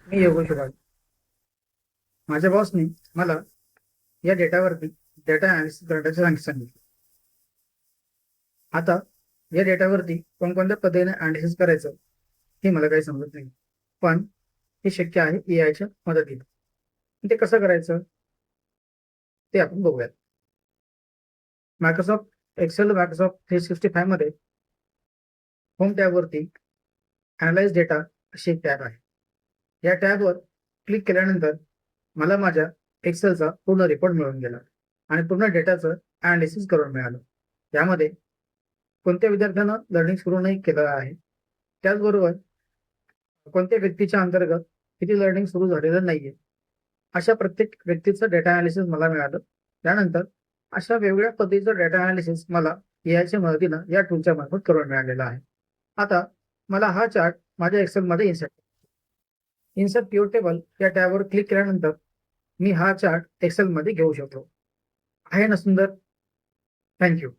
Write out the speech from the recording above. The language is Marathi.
मी योगेश राज. माझ्या बॉसने मला या डेटावरती डेटा अनालिसिस करण्याचे सांगितले. आता या डेटावरती कोणकोणत्या पद्धतीने अनालिसिस करायचं हे मला काही समजत नाही, पण हे शक्य आहे एआयच्या मदतीने. ते कसं करायचं ते आपण बघूयात. मायक्रोसॉफ्ट एक्सेल, मायक्रोसॉफ्ट 365 मध्ये होम टॅबवरती अनालाइज डेटा अशी एक टॅब आहे. या टॅबवर क्लिक केल्यानंतर मला माझ्या एक्सेलचा पूर्ण रिपोर्ट मिळून गेला आणि पूर्ण डेटाचं अनालिसिस करून मिळालं. यामध्ये कोणत्या विद्यार्थ्यांना लर्निंग सुरू नाही केलं आहे, त्याचबरोबर कोणत्या व्यक्तीच्या अंतर्गत किती लर्निंग सुरू झालेलं नाहीये, अशा प्रत्येक व्यक्तीचं डेटा अनालिसिस मला मिळालं. त्यानंतर अशा वेगवेगळ्या पद्धतीचं डेटा अनालिसिस मला एआयच्या मदतीनं या टूलच्या मार्फत करून मिळालेला आहे. आता मला हा चार्ट माझ्या एक्सेलमध्ये इन्सर्ट प्युअर टेबल या टॅबवर क्लिक केल्यानंतर मी हा चार्ट एक्सेलमध्ये घेऊ शकतो. आहे ना सुंदर? थँक्यू.